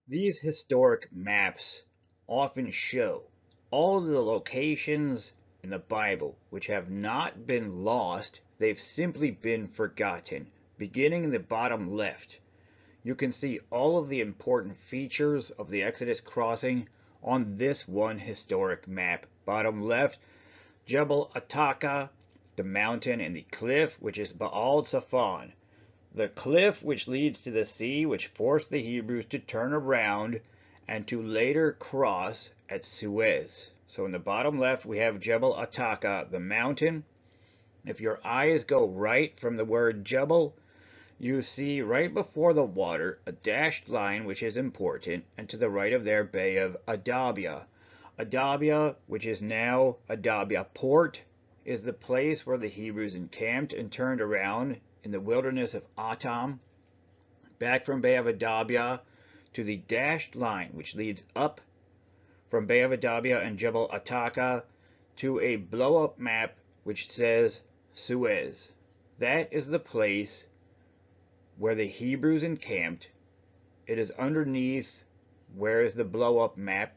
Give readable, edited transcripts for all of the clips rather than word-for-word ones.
These historic maps often show all the locations in the Bible which have not been lost, they've simply been forgotten. Beginning in the bottom left, you can see all of the important features of the Exodus crossing on this one historic map. Bottom left, Jebel Ataka, the mountain and the cliff, which is Baal-Zephon. The cliff which leads to the sea, which forced the Hebrews to turn around and to later cross at Suez. So in the bottom left, we have Jebel Ataka, the mountain. If your eyes go right from the word Jebel, you see right before the water a dashed line which is important, and to the right of there, Bay of Adabia. Adabia, which is now Adabia Port, is the place where the Hebrews encamped and turned around in the wilderness of Etham. Back from Bay of Adabia to the dashed line which leads up from Bay of Adabia and Jebel Ataka to a blow-up map which says Suez. That is the place where the Hebrews encamped. It is underneath where is the blow-up map.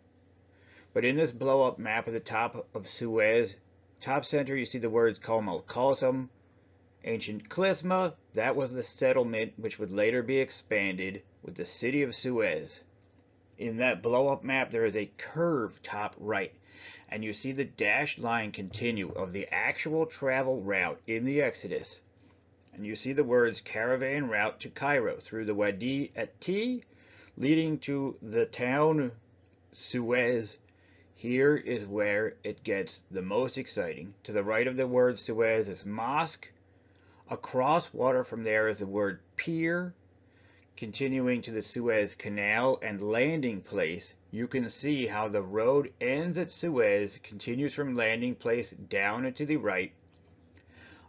But in this blow-up map at the top of Suez, top center, you see the words Kol Malkosum, ancient Clisma. That was the settlement which would later be expanded with the city of Suez. In that blow-up map, there is a curve top right, and you see the dashed line continue of the actual travel route in the Exodus. And you see the words caravan route to Cairo through the Wadi at T, leading to the town Suez. Here is where it gets the most exciting. To the right of the word Suez is mosque. Across water from there is the word pier. Continuing to the Suez Canal and landing place, you can see how the road ends at Suez, continues from landing place down and to the right,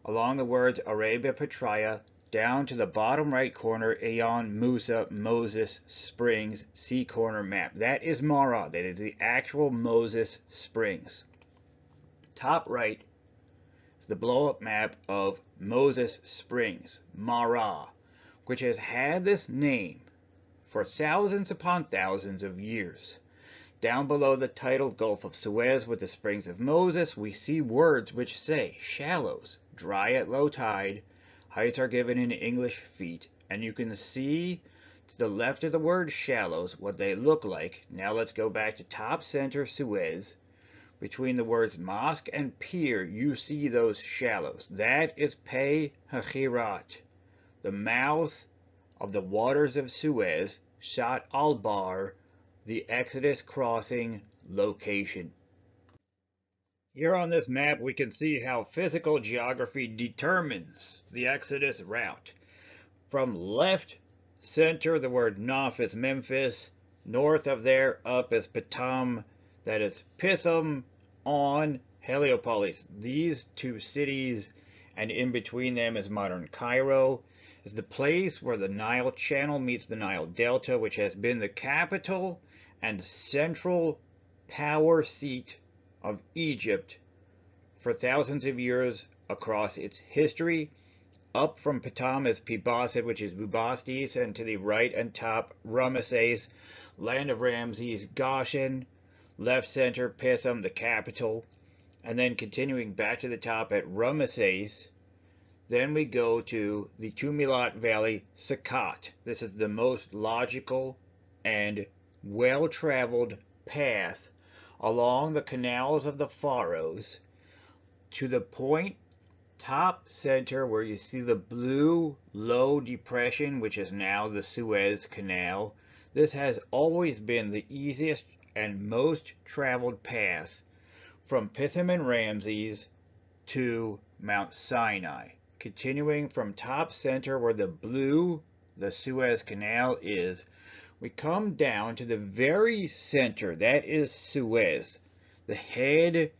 along the words Arabia Petraea, down to the bottom right corner, Aeon Musa Moses Springs Sea Corner map. That is Marah. That is the actual Moses Springs. Top right is the blow-up map of Moses Springs, Marah, which has had this name for thousands upon thousands of years. Down below the titled Gulf of Suez with the Springs of Moses, we see words which say shallows, dry at low tide. Heights are given in English feet, and you can see to the left of the word shallows what they look like. Now let's go back to top center Suez. Between the words mosque and pier, you see those shallows. That is Pi-HaHiroth, the mouth of the waters of Suez, Shat al-Bar, the Exodus crossing location. Here on this map we can see how physical geography determines the Exodus route. From left center, the word Noph is Memphis. North of there, up is Pithom, that is Pithom, on Heliopolis. These two cities, and in between them is modern Cairo, is the place where the Nile Channel meets the Nile Delta, which has been the capital and central power seat of Egypt for thousands of years across its history. Up from Pithom is Pi-Boseth, which is Bubastis, and to the right and top, Rameses, land of Raamses, Goshen. Left center, Pithom, the capital. And then continuing back to the top at Rameses, then we go to the Tumilat Valley, Sukkot. This is the most logical and well-traveled path along the canals of the Pharaohs to the point top center where you see the blue low depression, which is now the Suez Canal. This has always been the easiest and most traveled path from Pithom and Raamses to Mount Sinai. Continuing from top center where the blue, the Suez Canal is, we come down to the very center. That is Suez, the head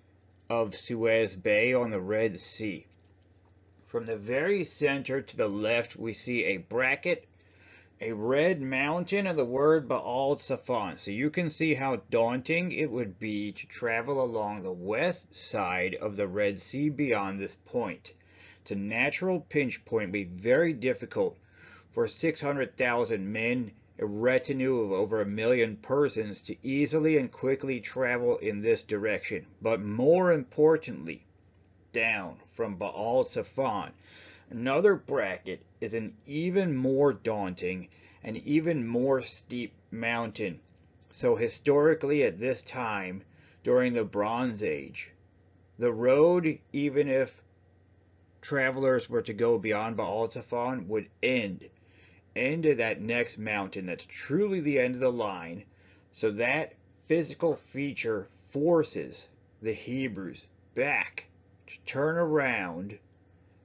of Suez Bay on the Red Sea. From the very center to the left, we see a bracket, a red mountain, and the word Baal-Zephon. So you can see how daunting it would be to travel along the west side of the Red Sea beyond this point. It's a natural pinch point, be very difficult for 600,000 men a retinue of over 1,000,000 persons to easily and quickly travel in this direction, but more importantly, down from Baal-Zephon. Another bracket is an even more daunting and even more steep mountain. So historically at this time, during the Bronze Age, the road, even if travelers were to go beyond Baal-Zephon, would end at that next mountain. That's truly the end of the line. So that physical feature forces the Hebrews back to turn around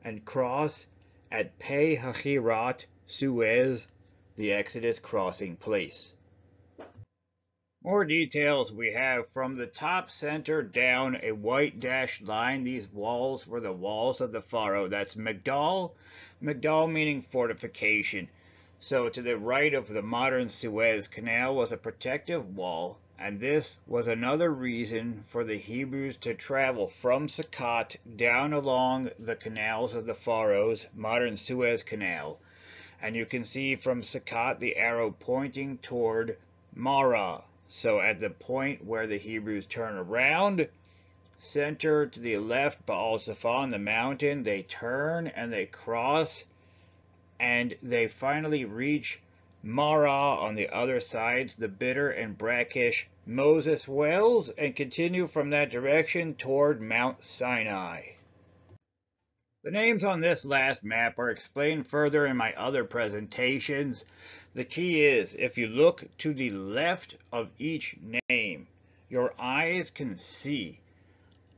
and cross at Pi-HaHiroth, Suez, the Exodus crossing place. More details we have from the top center down a white dashed line. These walls were the walls of the Pharaoh. That's Migdol. Migdol meaning fortification. So to the right of the modern Suez Canal was a protective wall, and this was another reason for the Hebrews to travel from Sukkot down along the canals of the Pharaohs, modern Suez Canal. And you can see from Sukkot the arrow pointing toward Marah. So at the point where the Hebrews turn around, center to the left, Baal-Zephon, the mountain, they turn and they cross, and they finally reach Marah on the other sides, the bitter and brackish Moses wells, and continue from that direction toward Mount Sinai. The names on this last map are explained further in my other presentations. The key is, if you look to the left of each name, your eyes can see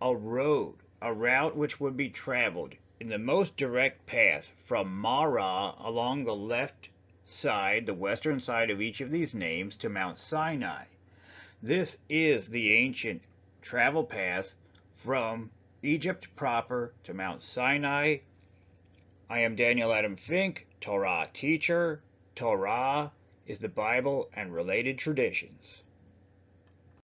a road, a route which would be traveled in the most direct path from Marah along the left side, the western side of each of these names, to Mount Sinai. This is the ancient travel path from Egypt proper to Mount Sinai. I am Daniel Adam Fink, Torah teacher. Torah is the Bible and related traditions.